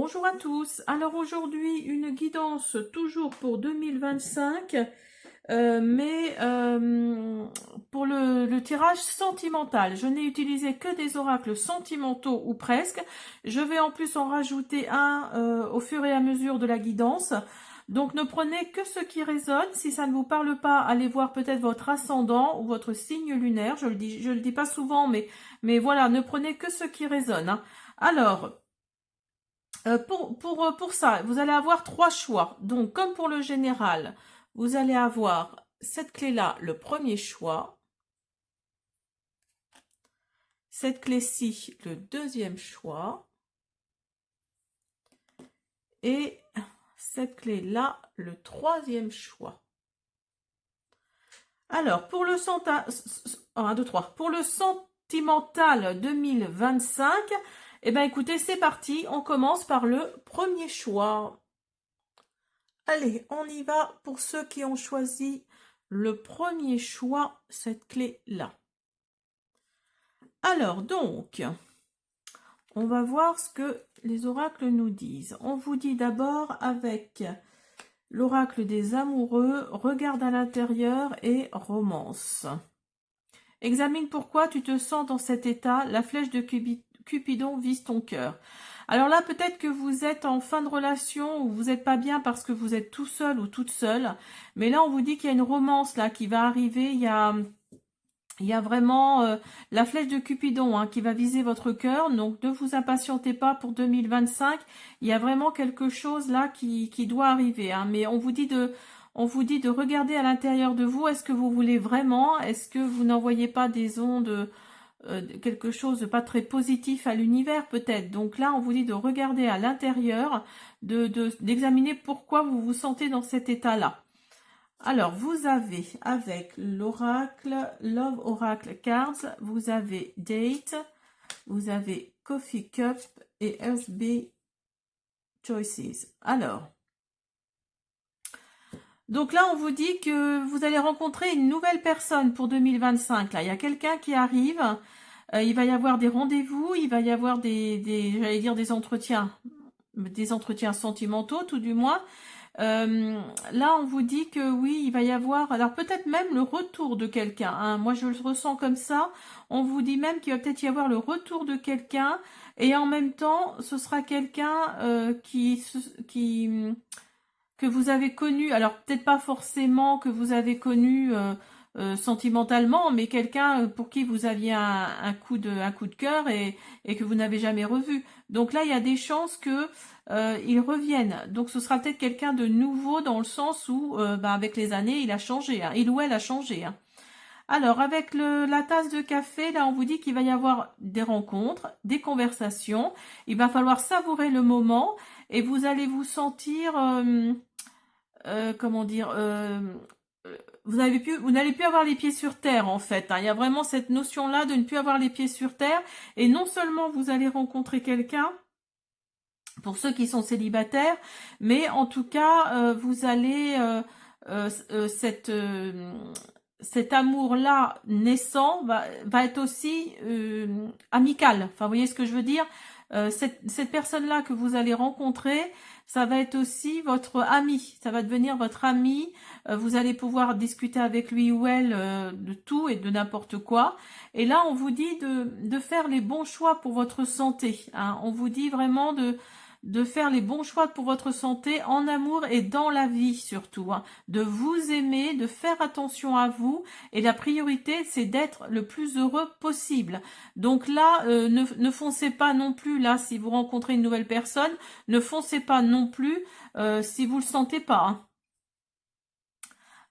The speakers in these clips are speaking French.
Bonjour à tous. Alors aujourd'hui, une guidance toujours pour 2025, pour le tirage sentimental. Je n'ai utilisé que des oracles sentimentaux ou presque. Je vais en plus en rajouter un au fur et à mesure de la guidance. Donc ne prenez que ce qui résonne. Si ça ne vous parle pas, allez voir peut-être votre ascendant ou votre signe lunaire. Je le dis pas souvent, mais voilà, ne prenez que ce qui résonne, hein. Alors, pour ça, vous allez avoir trois choix. Donc, comme pour le général, vous allez avoir cette clé-là, le premier choix. Cette clé-ci, le deuxième choix. Et cette clé-là, le troisième choix. Alors, pour le pour le sentimental 2025, eh ben écoutez, c'est parti. On commence par le premier choix. Allez, on y va pour ceux qui ont choisi le premier choix, cette clé-là. Alors donc, on va voir ce que les oracles nous disent. On vous dit d'abord avec l'oracle des amoureux, regarde à l'intérieur et romance. Examine pourquoi tu te sens dans cet état, la flèche de Cupidon vise ton cœur. Alors là, peut-être que vous êtes en fin de relation ou vous n'êtes pas bien parce que vous êtes tout seul ou toute seule. Mais là, on vous dit qu'il y a une romance là qui va arriver. Il y a vraiment la flèche de Cupidon qui va viser votre cœur. Donc, ne vous impatientez pas pour 2025. Il y a vraiment quelque chose là qui doit arriver. Mais on vous dit de regarder à l'intérieur de vous. Est-ce que vous voulez vraiment? Est-ce que vous n'envoyez pas des ondes, quelque chose de pas très positif à l'univers peut-être? Donc là, on vous dit de regarder à l'intérieur, d'examiner pourquoi vous vous sentez dans cet état-là. Alors, vous avez avec l'oracle, Love Oracle Cards, vous avez Date, vous avez Coffee Cup et SB Choices. Alors, donc là, on vous dit que vous allez rencontrer une nouvelle personne pour 2025. Là, il y a quelqu'un qui arrive. Il va y avoir des rendez-vous, il va y avoir j'allais dire des entretiens sentimentaux, tout du moins. Là, on vous dit que oui, il va y avoir, alors peut-être même le retour de quelqu'un. Moi, je le ressens comme ça. On vous dit même qu'il va peut-être y avoir le retour de quelqu'un, et en même temps, ce sera quelqu'un que vous avez connu, alors peut-être pas forcément que vous avez connu sentimentalement, mais quelqu'un pour qui vous aviez un coup de cœur et que vous n'avez jamais revu. Donc là, il y a des chances que ils reviennent. Donc ce sera peut-être quelqu'un de nouveau dans le sens où, avec les années, il a changé, il ou elle a changé. Alors, avec la tasse de café, là, on vous dit qu'il va y avoir des rencontres, des conversations. Il va falloir savourer le moment et vous allez vous sentir, comment dire, vous n'allez plus avoir les pieds sur terre en fait. Il y a vraiment cette notion-là de ne plus avoir les pieds sur terre. Et non seulement vous allez rencontrer quelqu'un, pour ceux qui sont célibataires, mais en tout cas, vous allez cet amour-là naissant va être aussi amical. Enfin, vous voyez ce que je veux dire? Cette personne-là que vous allez rencontrer, ça va être aussi votre ami. Ça va devenir votre ami. Vous allez pouvoir discuter avec lui ou elle de tout et de n'importe quoi. Et là, on vous dit de faire les bons choix pour votre santé. On vous dit vraiment de faire les bons choix pour votre santé en amour et dans la vie surtout, de vous aimer, de faire attention à vous, et la priorité c'est d'être le plus heureux possible. Donc là, ne foncez pas non plus, là si vous rencontrez une nouvelle personne, ne foncez pas non plus si vous le sentez pas.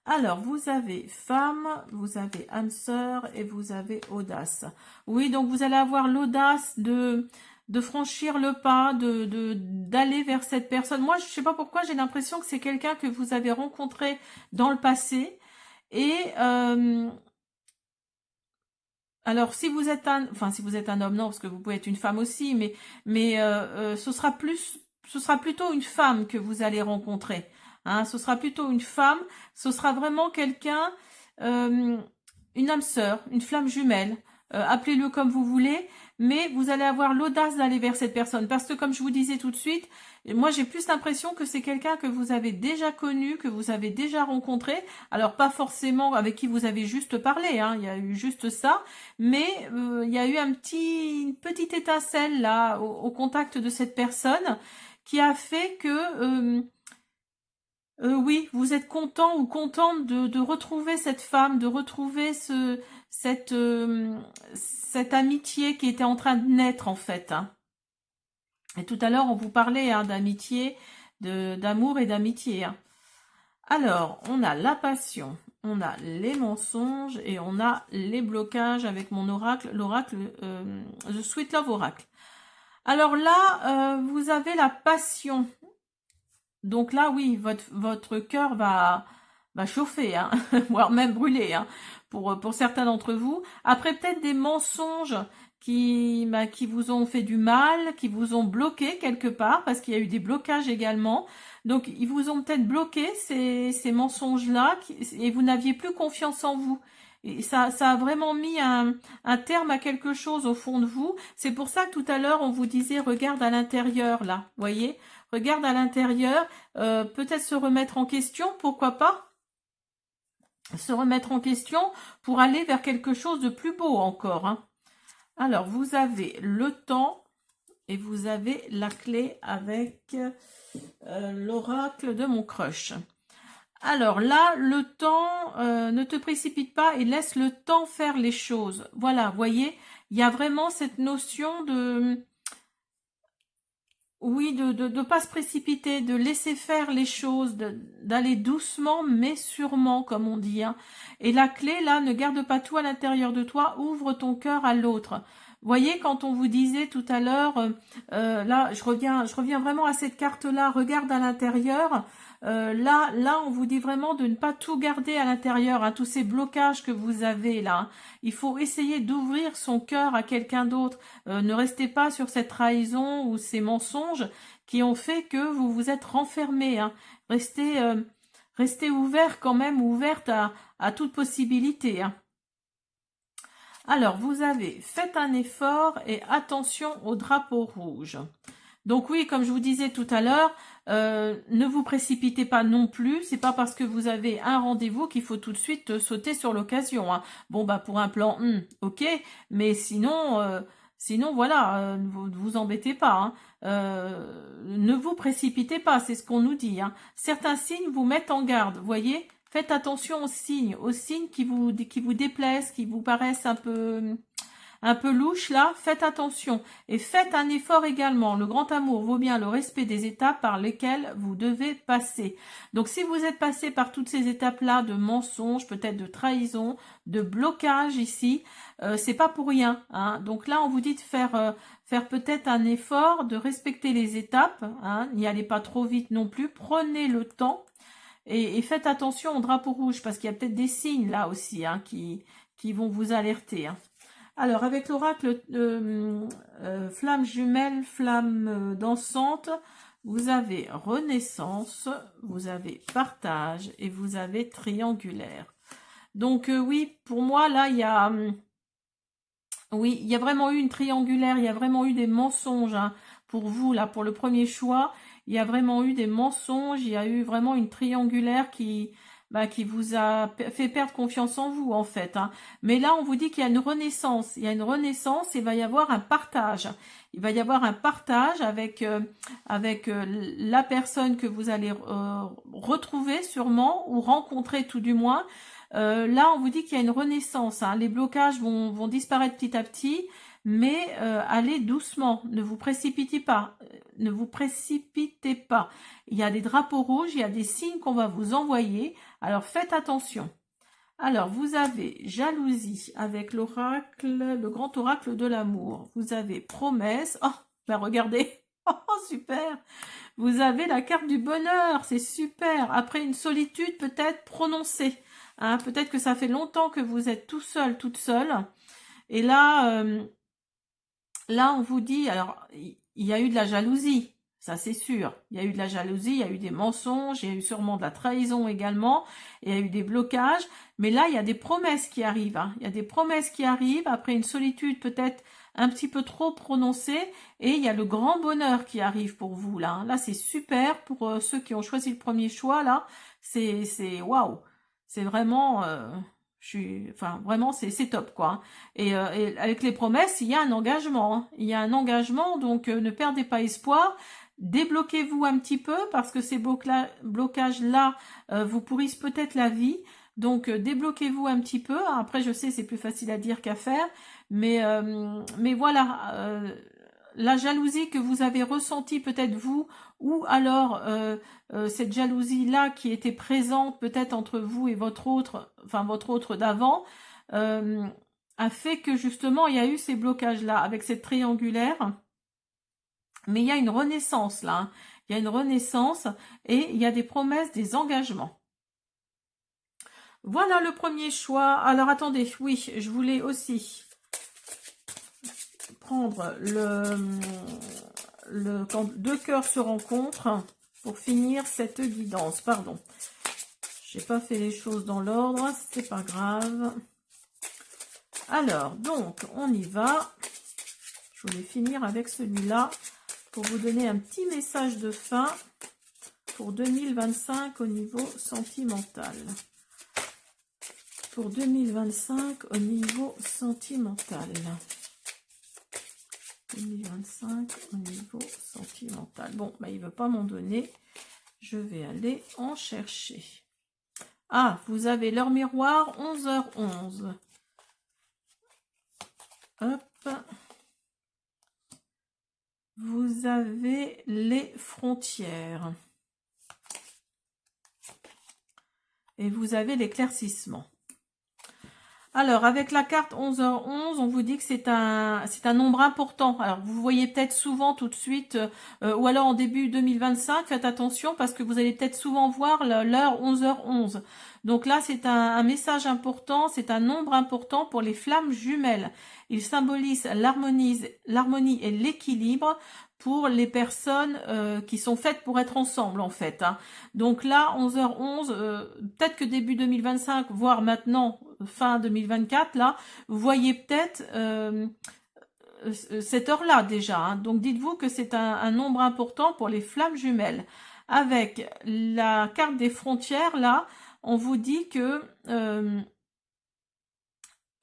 Alors, vous avez femme, vous avez âme sœur et vous avez audace. Oui, donc vous allez avoir l'audace de franchir le pas, d'aller vers cette personne. Moi, je ne sais pas pourquoi, j'ai l'impression que c'est quelqu'un que vous avez rencontré dans le passé. Et alors, si vous êtes un homme, non, parce que vous pouvez être une femme aussi, mais ce sera plutôt une femme que vous allez rencontrer. Ce sera plutôt une femme, ce sera vraiment quelqu'un, une âme sœur, une flamme jumelle, appelez-le comme vous voulez, mais vous allez avoir l'audace d'aller vers cette personne. Parce que comme je vous disais tout de suite, moi j'ai plus l'impression que c'est quelqu'un que vous avez déjà connu, que vous avez déjà rencontré. Alors pas forcément avec qui vous avez juste parlé, hein, il y a eu juste ça, mais il y a eu une petite étincelle là au contact de cette personne qui a fait que oui, vous êtes content ou contente de retrouver cette femme, de retrouver cette, cette amitié qui était en train de naître en fait, hein. Et tout à l'heure, on vous parlait hein, d'amitié, d'amour et d'amitié, hein. Alors, on a la passion, on a les mensonges et on a les blocages avec mon oracle, l'oracle, The Sweet Love Oracle. Alors là, vous avez la passion. Donc là, oui, votre cœur va chauffer, hein, voire même brûler, hein, pour certains d'entre vous. Après, peut-être des mensonges qui vous ont fait du mal, qui vous ont bloqué quelque part, parce qu'il y a eu des blocages également. Donc, ils vous ont peut-être bloqué ces mensonges-là, et vous n'aviez plus confiance en vous. Et ça a vraiment mis un terme à quelque chose au fond de vous. C'est pour ça que tout à l'heure, on vous disait, regarde à l'intérieur, là, voyez, regarde à l'intérieur, peut-être se remettre en question, pourquoi pas se remettre en question pour aller vers quelque chose de plus beau encore, hein. Alors, vous avez le temps et vous avez la clé avec l'oracle de mon crush. Alors là, le temps, ne te précipite pas et laisse le temps faire les choses. Voilà, voyez, il y a vraiment cette notion de... Oui, de pas se précipiter, de laisser faire les choses, d'aller doucement mais sûrement, comme on dit, hein. Et la clé, là, ne garde pas tout à l'intérieur de toi, ouvre ton cœur à l'autre. Voyez, quand on vous disait tout à l'heure, là, je reviens vraiment à cette carte-là, regarde à l'intérieur. Là, on vous dit vraiment de ne pas tout garder à l'intérieur, hein, tous ces blocages que vous avez là, hein. Il faut essayer d'ouvrir son cœur à quelqu'un d'autre. Ne restez pas sur cette trahison ou ces mensonges qui ont fait que vous vous êtes renfermé, hein. Restez ouvert quand même, ouverte à toute possibilité, hein. Alors, vous avez fait un effort et attention au drapeau rouge. Donc oui, comme je vous disais tout à l'heure, ne vous précipitez pas non plus. C'est pas parce que vous avez un rendez-vous qu'il faut tout de suite sauter sur l'occasion, hein. Bon, bah pour un plan, ok, mais sinon voilà, ne vous embêtez pas, hein. Ne vous précipitez pas, c'est ce qu'on nous dit, hein. Certains signes vous mettent en garde, voyez. Faites attention aux signes qui vous déplaisent, qui vous paraissent un peu louches là, faites attention. Et faites un effort également. Le grand amour vaut bien le respect des étapes par lesquelles vous devez passer. Donc si vous êtes passé par toutes ces étapes-là de mensonges, peut-être de trahison, de blocage ici, c'est pas pour rien, hein. Donc là, on vous dit de faire peut-être un effort, de respecter les étapes, hein. N'y allez pas trop vite non plus. Prenez le temps. Et faites attention au drapeau rouge, parce qu'il y a peut-être des signes là aussi, hein, qui vont vous alerter, hein. Alors, avec l'oracle flamme jumelle, flamme dansante, vous avez renaissance, vous avez partage et vous avez triangulaire. Donc oui, pour moi, là, il y a... oui, il y a vraiment eu une triangulaire, il y a vraiment eu des mensonges, hein, pour vous, là, pour le premier choix. Il y a vraiment eu des mensonges, il y a eu vraiment une triangulaire qui vous a fait perdre confiance en vous, en fait, hein. Mais là, on vous dit qu'il y a une renaissance. Il y a une renaissance, il va y avoir un partage. Il va y avoir un partage avec la personne que vous allez retrouver sûrement, ou rencontrer tout du moins. Là, on vous dit qu'il y a une renaissance, hein. Les blocages vont disparaître petit à petit, mais allez doucement, ne vous précipitez pas, ne vous précipitez pas. Il y a des drapeaux rouges, il y a des signes qu'on va vous envoyer, alors faites attention. Alors, vous avez jalousie avec l'oracle, le grand oracle de l'amour. Vous avez promesse. Oh, ben regardez, oh super. Vous avez la carte du bonheur, c'est super. Après une solitude peut-être prononcée, hein, peut-être que ça fait longtemps que vous êtes tout seul, toute seule. Et là, là, on vous dit, alors, il y a eu de la jalousie, ça c'est sûr. Il y a eu de la jalousie, il y a eu des mensonges, il y a eu sûrement de la trahison également, il y a eu des blocages. Mais là, il y a des promesses qui arrivent, hein. Il y a des promesses qui arrivent après une solitude peut-être un petit peu trop prononcé, et il y a le grand bonheur qui arrive pour vous là. Là, c'est super pour ceux qui ont choisi le premier choix là. C'est waouh, c'est vraiment, enfin vraiment c'est top quoi. Et avec les promesses, il y a un engagement, hein. Il y a un engagement, donc ne perdez pas espoir. Débloquez-vous un petit peu parce que ces blocages-là vous pourrissent peut-être la vie. Donc débloquez-vous un petit peu. Après, je sais, c'est plus facile à dire qu'à faire, mais voilà, la jalousie que vous avez ressentie peut-être vous, ou alors cette jalousie-là qui était présente peut-être entre vous et votre autre d'avant, a fait que justement il y a eu ces blocages-là avec cette triangulaire. Mais il y a une renaissance là, hein. Il y a une renaissance et il y a des promesses, des engagements. Voilà le premier choix. Alors attendez, oui, je voulais aussi prendre quand deux cœurs se rencontrent pour finir cette guidance. Pardon, j'ai pas fait les choses dans l'ordre, c'est pas grave. Alors, donc, on y va. Je voulais finir avec celui-là pour vous donner un petit message de fin pour 2025 au niveau sentimental. Pour 2025 au niveau sentimental. 2025 au niveau sentimental. Bon, bah, il ne veut pas m'en donner. Je vais aller en chercher. Ah, vous avez l'heure miroir, 11h11. Hop. Vous avez les frontières. Et vous avez l'éclaircissement. Alors, avec la carte 11h11, on vous dit que c'est un nombre important. Alors, vous voyez peut-être souvent tout de suite, ou alors en début 2025, faites attention parce que vous allez peut-être souvent voir l'heure 11h11. Donc là, c'est un message important, c'est un nombre important pour les flammes jumelles. Il symbolise l'harmonie et l'équilibre pour les personnes qui sont faites pour être ensemble en fait, hein. Donc là, 11h11, peut-être que début 2025, voire maintenant, fin 2024, là, vous voyez peut-être cette heure-là déjà, hein. Donc dites-vous que c'est un nombre important pour les flammes jumelles. Avec la carte des frontières, là, on vous dit que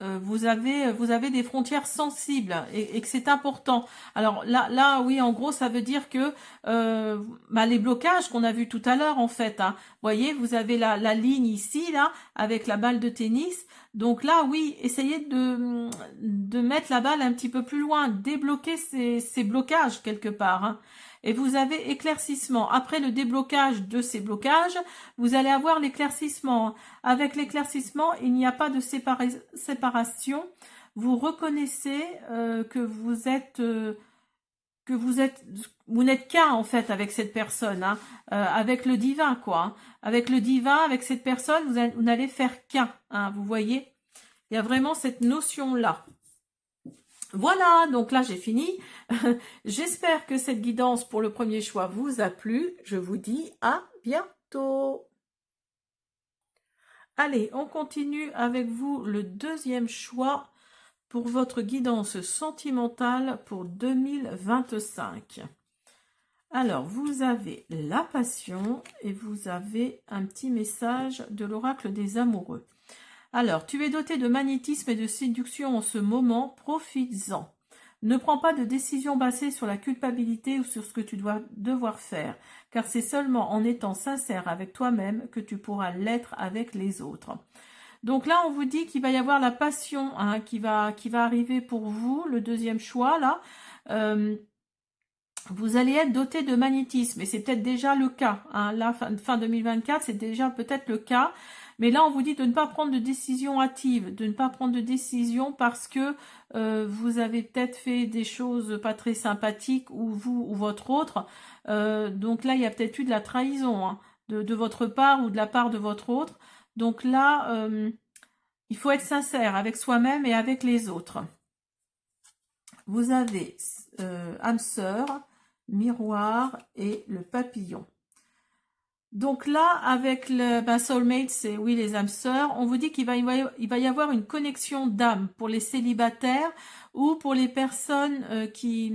vous avez des frontières sensibles et que c'est important. Alors là, oui, en gros, ça veut dire que les blocages qu'on a vus tout à l'heure, en fait, hein, voyez, vous avez la ligne ici, là, avec la balle de tennis. Donc là, oui, essayez de mettre la balle un petit peu plus loin, débloquer ces blocages quelque part, hein. Et vous avez éclaircissement. Après le déblocage de ces blocages, vous allez avoir l'éclaircissement. Avec l'éclaircissement, il n'y a pas de séparation. Vous reconnaissez que vous n'êtes qu'un en fait avec cette personne, hein, avec le divin quoi, hein. Avec le divin, avec cette personne, vous n'allez faire qu'un, hein, vous voyez. Il y a vraiment cette notion là. Voilà, donc là j'ai fini. J'espère que cette guidance pour le premier choix vous a plu. Je vous dis à bientôt. Allez, on continue avec vous le deuxième choix pour votre guidance sentimentale pour 2025. Alors, vous avez la passion et vous avez un petit message de l'oracle des amoureux. Alors, tu es doté de magnétisme et de séduction en ce moment, profites-en. Ne prends pas de décision basée sur la culpabilité ou sur ce que tu dois devoir faire, car c'est seulement en étant sincère avec toi-même que tu pourras l'être avec les autres. Donc là, on vous dit qu'il va y avoir la passion, hein, qui va arriver pour vous, le deuxième choix, là. Vous allez être doté de magnétisme, et c'est peut-être déjà le cas, hein. Là, fin 2024, c'est déjà peut-être le cas. Mais là, on vous dit de ne pas prendre de décision hâtive, de ne pas prendre de décision parce que vous avez peut-être fait des choses pas très sympathiques, ou vous ou votre autre. Donc là, il y a peut-être eu de la trahison, hein, de votre part ou de la part de votre autre. Donc là, il faut être sincère avec soi-même et avec les autres. Vous avez âme sœur, miroir et le papillon. Donc là, avec le soulmate, c'est oui les âmes sœurs, on vous dit qu'il va y avoir une connexion d'âme pour les célibataires ou pour les personnes qui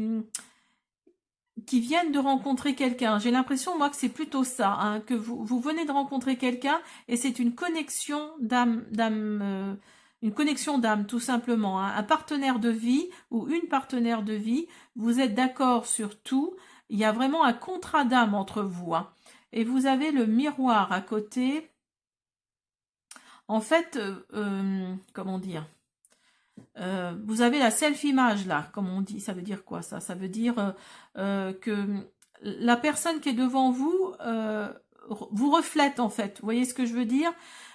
viennent de rencontrer quelqu'un. J'ai l'impression, moi, que c'est plutôt ça, hein, que vous venez de rencontrer quelqu'un et c'est une connexion une connexion d'âme, tout simplement. Hein. Un partenaire de vie ou une partenaire de vie, vous êtes d'accord sur tout. Il y a vraiment un contrat d'âme entre vous. Hein. Et vous avez le miroir à côté. En fait, comment dire, vous avez la self-image là, comme on dit. Ça veut dire quoi ça? Ça veut dire que la personne qui est devant vous vous reflète en fait. Vous voyez ce que je veux dire?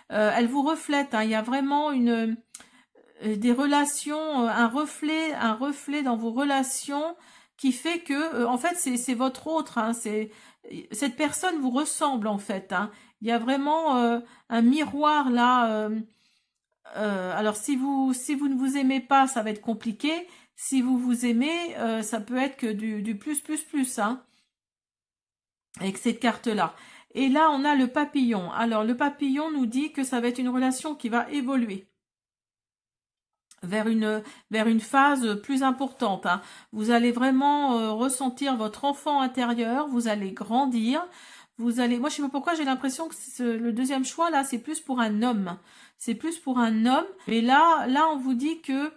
Elle vous reflète. Hein. Il y a vraiment des relations, un reflet dans vos relations qui fait que, en fait, c'est votre autre. Hein. Cette personne vous ressemble en fait. Hein. Il y a vraiment un miroir là. Alors si vous ne vous aimez pas, ça va être compliqué. Si vous vous aimez, ça peut être que du plus plus plus, hein, avec cette carte-là. Et là, on a le papillon. Alors le papillon nous dit que ça va être une relation qui va évoluer vers une phase plus importante. Hein. Vous allez vraiment ressentir votre enfant intérieur, vous allez grandir. Moi, je sais pas pourquoi, j'ai l'impression que le deuxième choix, là, c'est plus pour un homme. C'est plus pour un homme. Mais là, on vous dit que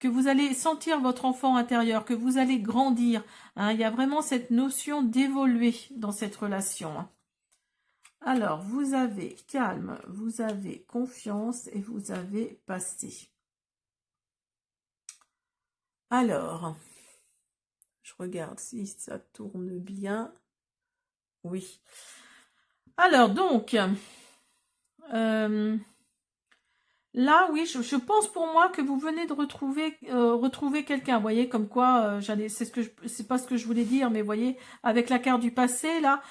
vous allez sentir votre enfant intérieur, que vous allez grandir. Hein. Il y a vraiment cette notion d'évoluer dans cette relation. Hein. Alors, vous avez calme, vous avez confiance et vous avez passé. Alors, je regarde si ça tourne bien. Oui. Alors, donc, là, oui, je pense pour moi que vous venez de retrouver quelqu'un. Vous voyez, comme quoi, c'est pas ce que je voulais dire, mais vous voyez, avec la carte du passé, là,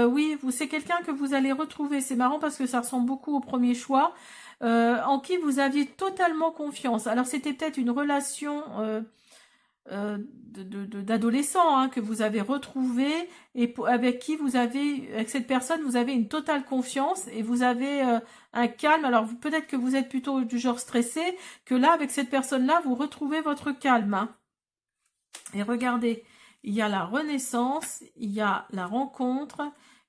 oui, c'est quelqu'un que vous allez retrouver. C'est marrant parce que ça ressemble beaucoup au premier choix, en qui vous aviez totalement confiance. Alors, c'était peut-être une relation d'adolescent hein, que vous avez retrouvé et avec cette personne, vous avez une totale confiance et vous avez un calme. Alors peut-être que vous êtes plutôt du genre stressé, que là, avec cette personne-là, vous retrouvez votre calme. Hein. Et regardez, il y a la renaissance, il y a la rencontre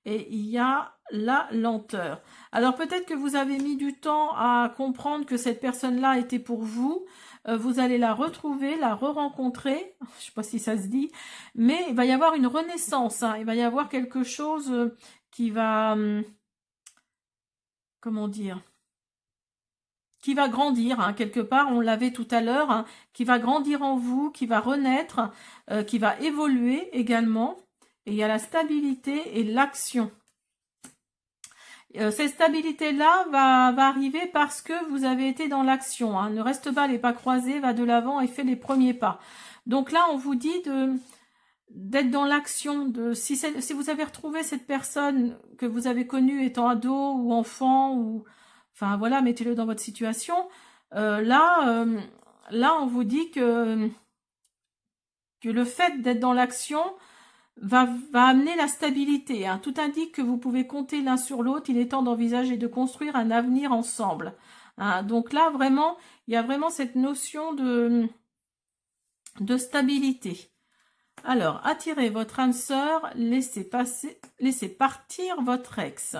et il y a la lenteur. Alors peut-être que vous avez mis du temps à comprendre que cette personne-là était pour vous. Vous allez la retrouver, la re-rencontrer, je ne sais pas si ça se dit, mais il va y avoir une renaissance, hein. Il va y avoir quelque chose qui va, comment dire, qui va grandir, hein, quelque part, on l'avait tout à l'heure, hein, qui va grandir en vous, qui va renaître, qui va évoluer également, et il y a la stabilité et l'action. Cette stabilité-là va arriver parce que vous avez été dans l'action. Hein. Ne reste pas les pas croisés, va de l'avant et fait les premiers pas. Donc là, on vous dit d'être dans l'action. Si vous avez retrouvé cette personne que vous avez connue étant ado ou enfant, ou enfin voilà, mettez-le dans votre situation. Là, on vous dit que le fait d'être dans l'action va amener la stabilité. Hein. Tout indique que vous pouvez compter l'un sur l'autre. Il est temps d'envisager de construire un avenir ensemble. Hein. Donc là, vraiment, il y a vraiment cette notion de stabilité. Alors, attirez votre âme sœur, laissez partir votre ex.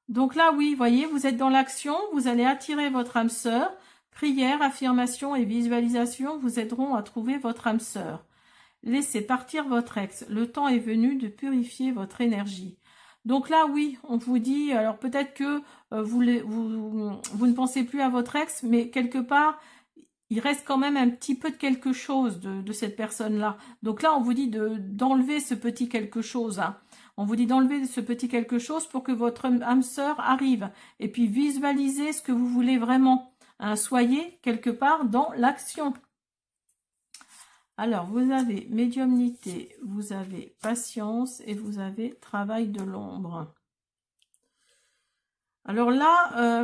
Donc là, oui, voyez, vous êtes dans l'action, vous allez attirer votre âme sœur. Prière, affirmation et visualisation vous aideront à trouver votre âme sœur. Laissez partir votre ex. Le temps est venu de purifier votre énergie. Donc là, oui, on vous dit, alors peut-être que vous ne pensez plus à votre ex, mais quelque part, il reste quand même un petit peu de quelque chose de cette personne-là. Donc là, on vous dit d'enlever ce petit quelque chose. Hein. On vous dit d'enlever ce petit quelque chose pour que votre âme sœur arrive. Et puis visualisez ce que vous voulez vraiment. Hein. Soyez quelque part dans l'action. Alors, vous avez médiumnité, vous avez patience et vous avez travail de l'ombre. Alors là,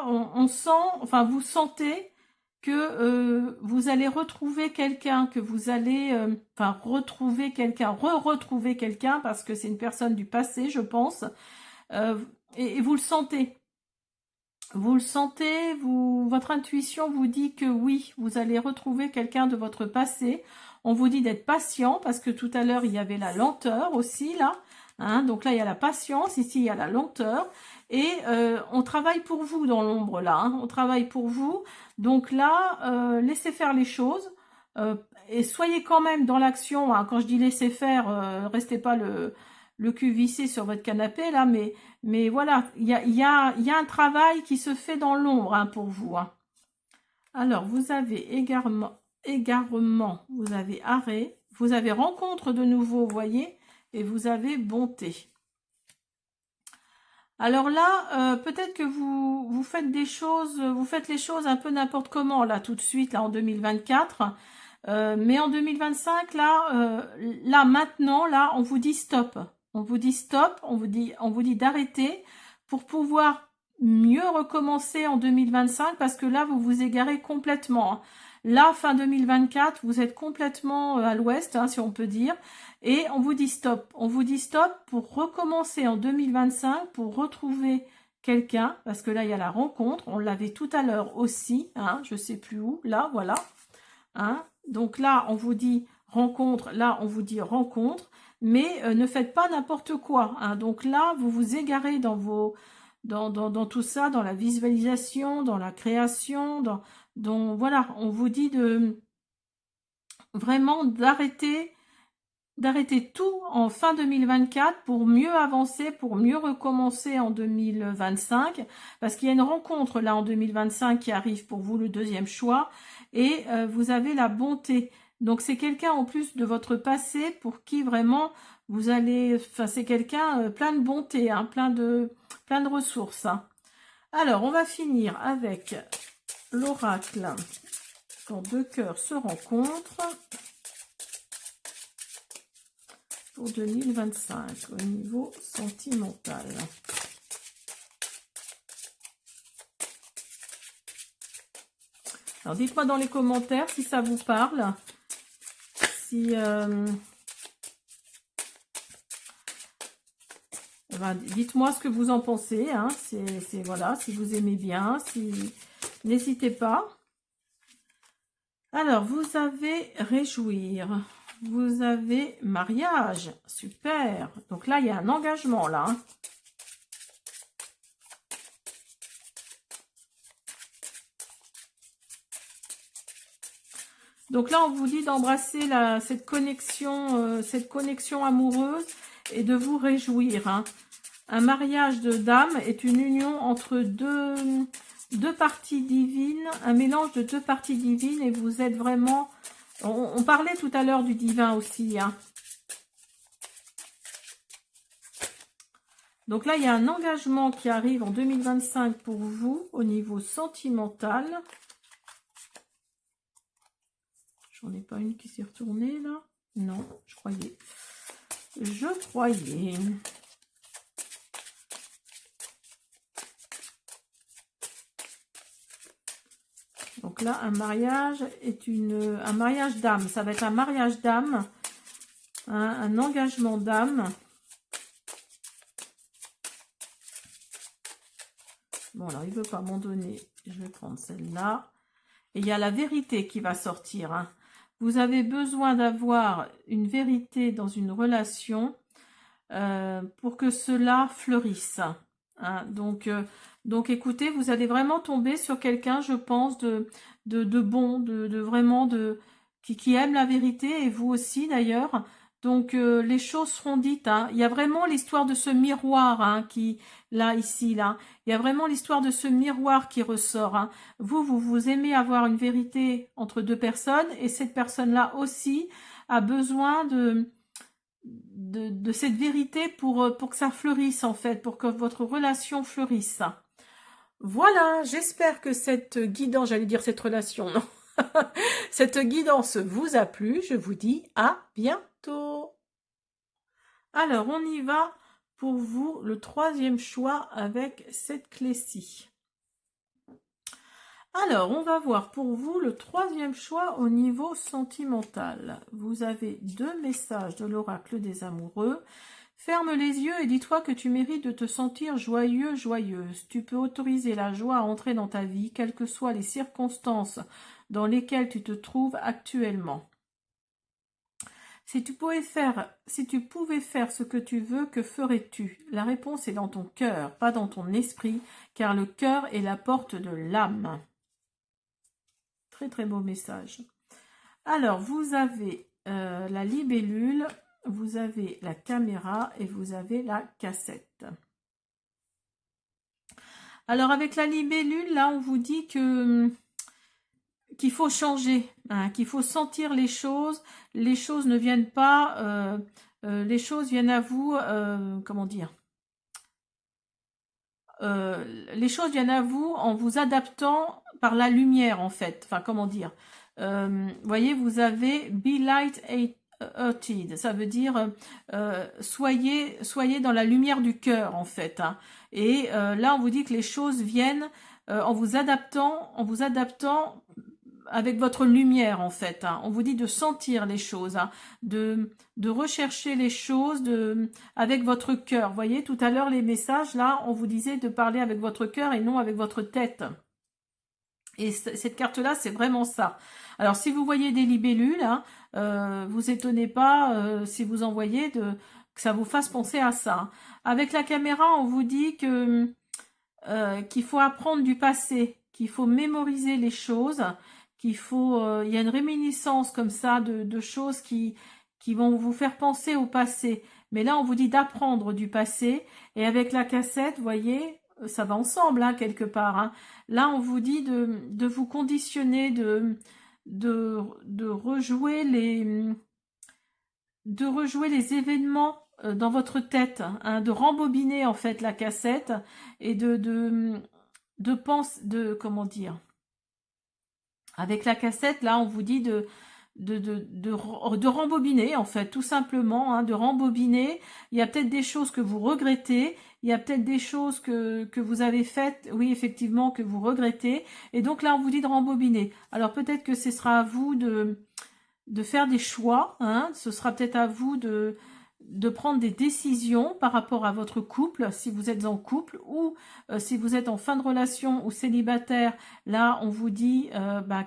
on sent, enfin vous sentez que vous allez retrouver quelqu'un, que vous allez, enfin retrouver quelqu'un, retrouver quelqu'un, parce que c'est une personne du passé, je pense, euh, et vous le sentez. Vous le sentez, votre intuition vous dit que oui, vous allez retrouver quelqu'un de votre passé. On vous dit d'être patient, parce que tout à l'heure, il y avait la lenteur aussi, là. Hein, donc là, il y a la patience, ici, il y a la lenteur. Et on travaille pour vous dans l'ombre, là. Hein, on travaille pour vous. Donc là, laissez faire les choses. Et soyez quand même dans l'action. Hein. Quand je dis laissez faire, restez pas le cul vissé sur votre canapé, là, mais voilà, il y a un travail qui se fait dans l'ombre, hein, pour vous. Hein. Alors, vous avez égarement, vous avez arrêt, vous avez rencontre de nouveau, vous voyez, et vous avez bonté. Alors là, peut-être que vous faites des choses, vous faites les choses un peu n'importe comment, là, tout de suite, là, en 2024. Mais en 2025, là, maintenant, là, on vous dit stop. On vous dit stop, on vous dit d'arrêter pour pouvoir mieux recommencer en 2025, parce que là, vous vous égarez complètement. Là, fin 2024, vous êtes complètement à l'ouest, hein, si on peut dire, et on vous dit stop. On vous dit stop pour recommencer en 2025, pour retrouver quelqu'un, parce que là, il y a la rencontre. On l'avait tout à l'heure aussi, hein, je sais plus où, là, voilà. Hein. Donc là, on vous dit rencontre, là, on vous dit rencontre, mais ne faites pas n'importe quoi. Hein. Donc là, vous vous égarez dans dans tout ça, dans la visualisation, dans la création, voilà, on vous dit de vraiment d'arrêter tout en fin 2024 pour mieux avancer, pour mieux recommencer en 2025, parce qu'il y a une rencontre là en 2025 qui arrive pour vous, le deuxième choix, et vous avez la bonté. Donc c'est quelqu'un en plus de votre passé pour qui vraiment vous allez, enfin c'est quelqu'un plein de bonté, hein, plein de ressources. Hein. Alors on va finir avec l'oracle quand deux cœurs se rencontrent. Pour 2025 au niveau sentimental. Alors dites-moi dans les commentaires si ça vous parle, si dites-moi ce que vous en pensez, hein. C'est voilà, si vous aimez bien, si n'hésitez pas. Alors vous avez réjouir. Vous avez mariage, super. Donc là, il y a un engagement, là. Hein. Donc là, on vous dit d'embrasser cette connexion amoureuse et de vous réjouir. Hein. Un mariage de dames est une union entre deux parties divines, un mélange de deux parties divines, et vous êtes vraiment... On parlait tout à l'heure du divin aussi. Hein. Donc là, il y a un engagement qui arrive en 2025 pour vous au niveau sentimental. J'en ai pas une qui s'est retournée là? Non, je croyais. Je croyais. Donc là, un mariage est un mariage d'âme. Ça va être un mariage d'âme, un engagement d'âme. Bon, alors, il ne veut pas m'en donner. Je vais prendre celle-là. Et il y a la vérité qui va sortir. Hein. Vous avez besoin d'avoir une vérité dans une relation pour que cela fleurisse. Hein. Donc, écoutez, vous allez vraiment tomber sur quelqu'un, je pense, de bon, vraiment qui aime la vérité, et vous aussi d'ailleurs. Donc, les choses seront dites. Hein. Il y a vraiment l'histoire de ce miroir, hein, ici. Il y a vraiment l'histoire de ce miroir qui ressort. Hein. Vous aimez avoir une vérité entre deux personnes, et cette personne-là aussi a besoin de cette vérité pour que ça fleurisse, en fait, pour que votre relation fleurisse. Voilà, j'espère que cette guidance, j'allais dire cette relation, non, cette guidance vous a plu. Je vous dis à bientôt. Alors, on y va pour vous, le troisième choix avec cette clé-ci. Alors, on va voir pour vous le troisième choix au niveau sentimental. Vous avez 2 messages de l'oracle des amoureux. Ferme les yeux et dis-toi que tu mérites de te sentir joyeux, joyeuse. Tu peux autoriser la joie à entrer dans ta vie, quelles que soient les circonstances dans lesquelles tu te trouves actuellement. Si tu pouvais faire ce que tu veux, que ferais-tu? La réponse est dans ton cœur, pas dans ton esprit, car le cœur est la porte de l'âme. Très très beau message. Alors, vous avez la libellule, vous avez la caméra et vous avez la cassette. Alors, avec la libellule, là, on vous dit que qu'il faut changer, hein, qu'il faut sentir les choses ne viennent pas, les choses viennent à vous, comment dire, les choses viennent à vous en vous adaptant par la lumière en fait, enfin comment dire, voyez, vous avez be light hearted, ça veut dire soyez dans la lumière du cœur en fait, hein. Et là on vous dit que les choses viennent en vous adaptant avec votre lumière en fait, hein. On vous dit de sentir les choses, hein, de rechercher les choses avec votre cœur. Vous voyez, tout à l'heure les messages, là, on vous disait de parler avec votre cœur et non avec votre tête. Et cette carte-là, c'est vraiment ça. Alors, si vous voyez des libellules, hein, vous étonnez pas si vous en voyez que ça vous fasse penser à ça. Avec la caméra, on vous dit que qu'il faut apprendre du passé, qu'il faut mémoriser les choses, qu'il faut, il y a une réminiscence comme ça de choses qui vont vous faire penser au passé. Mais là, on vous dit d'apprendre du passé. Et avec la cassette, vous voyez, ça va ensemble, hein, quelque part, hein. Là, on vous dit de vous conditionner, de rejouer les événements dans votre tête, hein, de rembobiner en fait la cassette et comment dire, avec la cassette, là, on vous dit de rembobiner, en fait, tout simplement, hein, de rembobiner. Il y a peut-être des choses que vous regrettez, il y a peut-être des choses que vous avez faites, oui, effectivement, que vous regrettez. Et donc là, on vous dit de rembobiner. Alors peut-être que ce sera à vous de faire des choix, hein. Ce sera peut-être à vous de prendre des décisions par rapport à votre couple, si vous êtes en couple, ou si vous êtes en fin de relation ou célibataire. Là, on vous dit,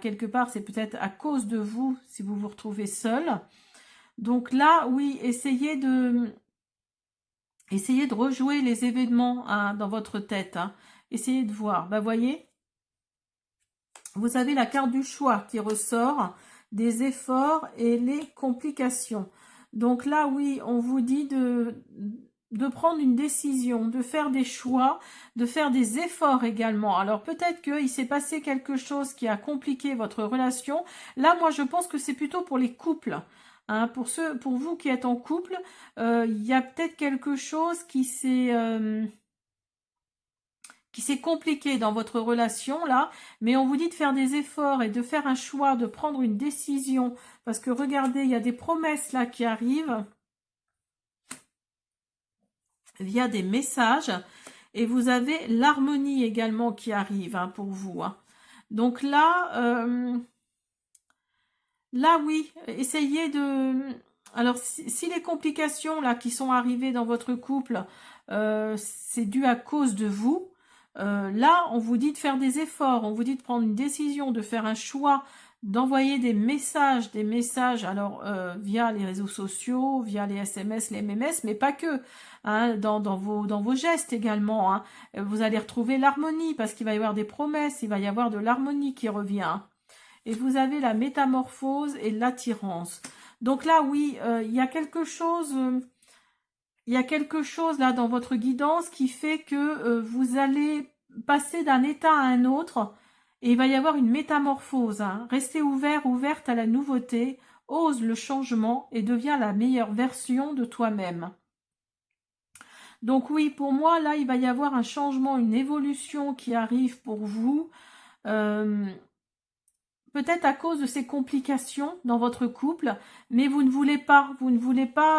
quelque part, c'est peut-être à cause de vous, si vous vous retrouvez seul. Donc là, oui, essayez de rejouer les événements, hein, dans votre tête, hein. Essayez de voir. Voyez, vous avez la carte du choix qui ressort, des efforts et les complications. Donc là, oui, on vous dit de prendre une décision, de faire des choix, de faire des efforts également. Alors peut-être qu'il s'est passé quelque chose qui a compliqué votre relation. Là, moi, je pense que c'est plutôt pour les couples. Hein, pour vous qui êtes en couple, il y a peut-être quelque chose qui s'est compliqué dans votre relation là, mais on vous dit de faire des efforts et de faire un choix, de prendre une décision, parce que regardez, il y a des promesses là qui arrivent via des messages, et vous avez l'harmonie également qui arrive, hein, pour vous, hein. Donc là, oui, essayez de... Alors, si les complications là qui sont arrivées dans votre couple, c'est dû à cause de vous, là, on vous dit de faire des efforts, on vous dit de prendre une décision, de faire un choix, d'envoyer des messages, alors via les réseaux sociaux, via les SMS, les MMS, mais pas que, hein, dans vos gestes également, hein. Vous allez retrouver l'harmonie, parce qu'il va y avoir des promesses, il va y avoir de l'harmonie qui revient. Et vous avez la métamorphose et l'attirance. Donc là, oui, il y a quelque chose... il y a quelque chose là dans votre guidance qui fait que vous allez passer d'un état à un autre et il va y avoir une métamorphose, hein. Restez ouverte à la nouveauté, ose le changement et deviens la meilleure version de toi-même. Donc oui, pour moi, là, il va y avoir un changement, une évolution qui arrive pour vous. peut-être à cause de ces complications dans votre couple, mais vous ne voulez pas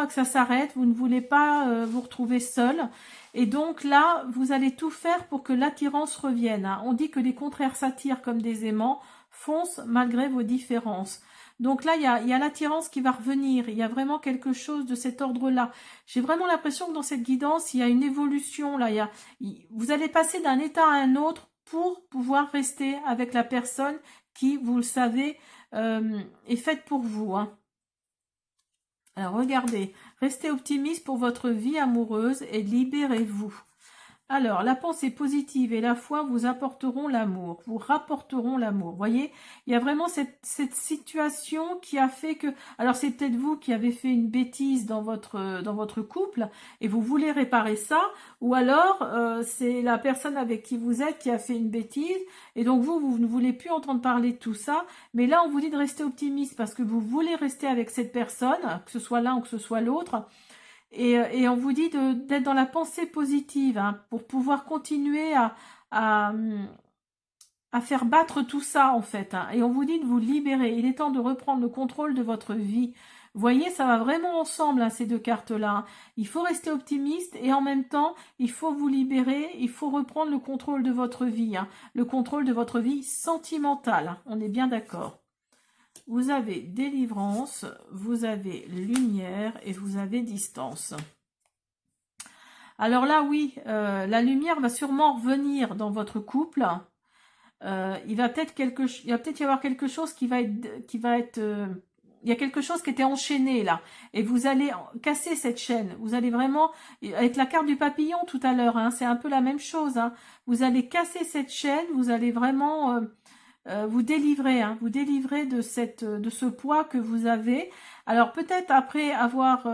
que ça s'arrête, vous ne voulez pas vous retrouver seul. Et donc là, vous allez tout faire pour que l'attirance revienne, hein. On dit que les contraires s'attirent comme des aimants, foncent malgré vos différences. Donc là, il y a l'attirance qui va revenir, il y a vraiment quelque chose de cet ordre-là. J'ai vraiment l'impression que dans cette guidance, il y a une évolution, là, vous allez passer d'un état à un autre pour pouvoir rester avec la personne qui, vous le savez, est faite pour vous, hein. Alors regardez, restez optimiste pour votre vie amoureuse et libérez-vous. Alors, la pensée positive et la foi vous apporteront l'amour, vous rapporteront l'amour. Voyez, il y a vraiment cette situation qui a fait que... Alors, c'est peut-être vous qui avez fait une bêtise dans votre couple et vous voulez réparer ça, ou alors c'est la personne avec qui vous êtes qui a fait une bêtise et donc vous ne voulez plus entendre parler de tout ça. Mais là, on vous dit de rester optimiste parce que vous voulez rester avec cette personne, que ce soit l'un ou que ce soit l'autre. Et on vous dit d'être dans la pensée positive, hein, pour pouvoir continuer à, à faire battre tout ça, en fait, hein. Et on vous dit de vous libérer. Il est temps de reprendre le contrôle de votre vie. Vous voyez, ça va vraiment ensemble, hein, ces deux cartes-là, hein. Il faut rester optimiste et en même temps, il faut vous libérer, il faut reprendre le contrôle de votre vie, hein, le contrôle de votre vie sentimentale, hein. On est bien d'accord. Vous avez délivrance, vous avez lumière et vous avez distance. Alors là, oui, la lumière va sûrement revenir dans votre couple. Il va peut-être y avoir quelque chose il y a quelque chose qui était enchaîné là, et vous allez casser cette chaîne. Vous allez vraiment, avec la carte du papillon tout à l'heure, hein, c'est un peu la même chose, hein. Vous allez casser cette chaîne, vous allez vraiment vous délivrer, hein, vous délivrer de ce poids que vous avez. Alors peut-être après avoir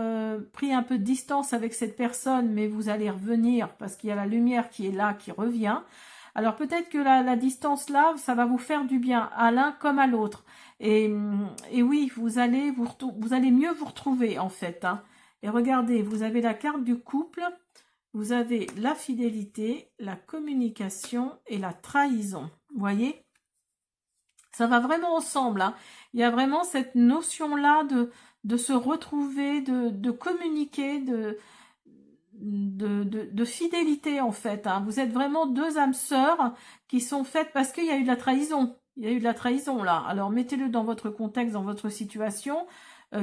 pris un peu de distance avec cette personne, mais vous allez revenir parce qu'il y a la lumière qui est là, qui revient. Alors peut-être que la distance là, ça va vous faire du bien à l'un comme à l'autre. Et oui, vous allez mieux vous retrouver en fait, hein. Et regardez, vous avez la carte du couple, vous avez la fidélité, la communication et la trahison. Vous voyez? Ça va vraiment ensemble, hein. Il y a vraiment cette notion-là de se retrouver, de communiquer, de fidélité en fait, hein. Vous êtes vraiment deux âmes sœurs qui sont faites parce qu'il y a eu de la trahison. Il y a eu de la trahison là. Alors mettez-le dans votre contexte, dans votre situation.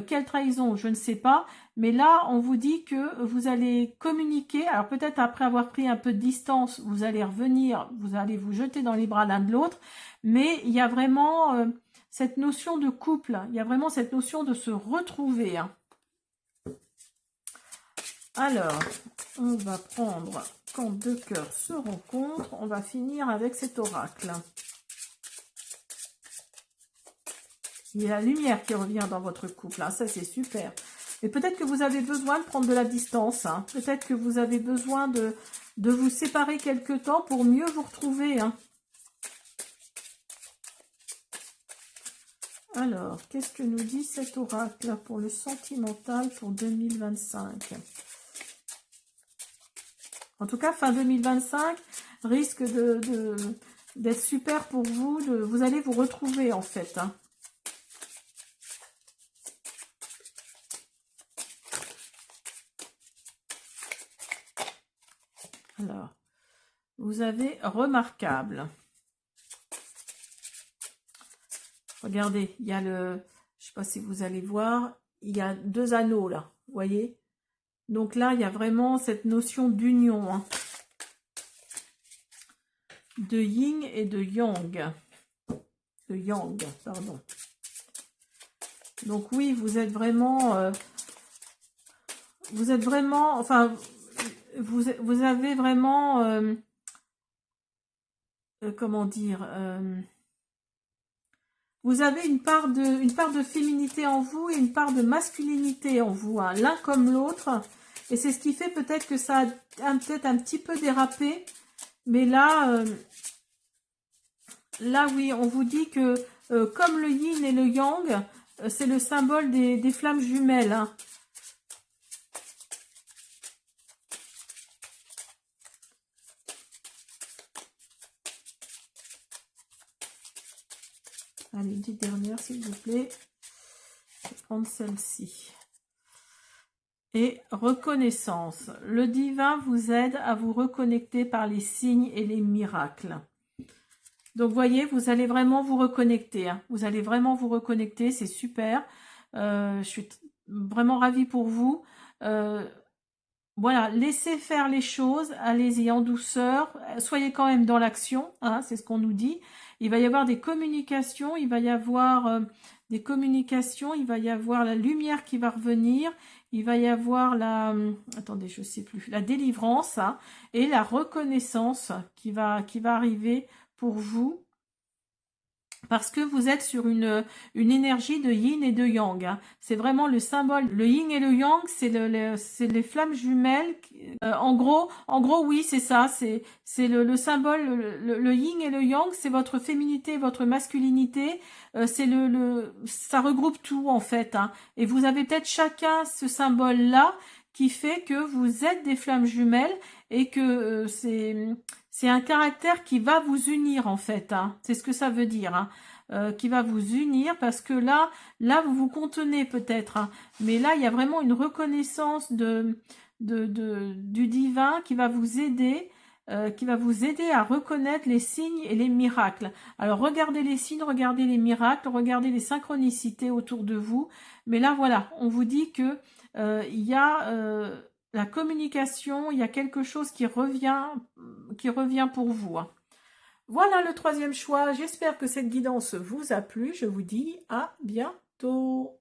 Quelle trahison, je ne sais pas. Mais là, on vous dit que vous allez communiquer. Alors peut-être après avoir pris un peu de distance, vous allez revenir, vous allez vous jeter dans les bras l'un de l'autre. Mais il y a vraiment cette notion de couple. Il y a vraiment cette notion de se retrouver, hein. Alors, on va prendre quand deux cœurs se rencontrent. On va finir avec cet oracle. Il y a la lumière qui revient dans votre couple, hein. Ça c'est super. Et peut-être que vous avez besoin de prendre de la distance, hein. Peut-être que vous avez besoin de vous séparer quelque temps pour mieux vous retrouver, hein. Alors, qu'est-ce que nous dit cet oracle pour le sentimental pour 2025? En tout cas, fin 2025 risque d'être super pour vous. Vous allez vous retrouver en fait, hein. Alors, vous avez remarquable. Regardez, il y a je ne sais pas si vous allez voir, il y a deux anneaux là, vous voyez? Donc là, il y a vraiment cette notion d'union, hein, de yin et de yang. De yang, pardon. Donc oui, vous êtes vraiment, enfin, vous avez vraiment, comment dire, vous avez une part de féminité en vous et une part de masculinité en vous, hein, l'un comme l'autre. Et c'est ce qui fait peut-être que ça a peut-être un petit peu dérapé. Mais là, oui, on vous dit que comme le yin et le yang, c'est le symbole des flammes jumelles, hein. Allez, une petite dernière, s'il vous plaît. Je vais prendre celle-ci. Et reconnaissance. Le divin vous aide à vous reconnecter par les signes et les miracles. Donc, voyez, vous allez vraiment vous reconnecter. Hein. Vous allez vraiment vous reconnecter, c'est super. Je suis vraiment ravie pour vous. Voilà, laissez faire les choses, allez-y en douceur, soyez quand même dans l'action, hein, c'est ce qu'on nous dit. Il va y avoir des communications, il va y avoir des communications, il va y avoir la lumière qui va revenir, il va y avoir la, attendez, je sais plus, la délivrance, hein, et la reconnaissance qui va arriver pour vous. Parce que vous êtes sur une énergie de yin et de yang. Hein. C'est vraiment le symbole. Le yin et le yang, c'est les flammes jumelles. En gros, oui, c'est ça. C'est le symbole. Le yin et le yang, c'est votre féminité, votre masculinité. Ça regroupe tout en fait. Hein. Et vous avez peut-être chacun ce symbole-là qui fait que vous êtes des flammes jumelles et que c'est un caractère qui va vous unir en fait, hein. C'est ce que ça veut dire, hein. Qui va vous unir parce que là vous vous contenez peut-être, hein. Mais là il y a vraiment une reconnaissance du divin qui va vous aider à reconnaître les signes et les miracles. Alors regardez les signes, regardez les miracles, regardez les synchronicités autour de vous. Mais là voilà, on vous dit que il y a la communication, il y a quelque chose qui revient pour vous. Hein. Voilà le troisième choix. J'espère que cette guidance vous a plu. Je vous dis à bientôt.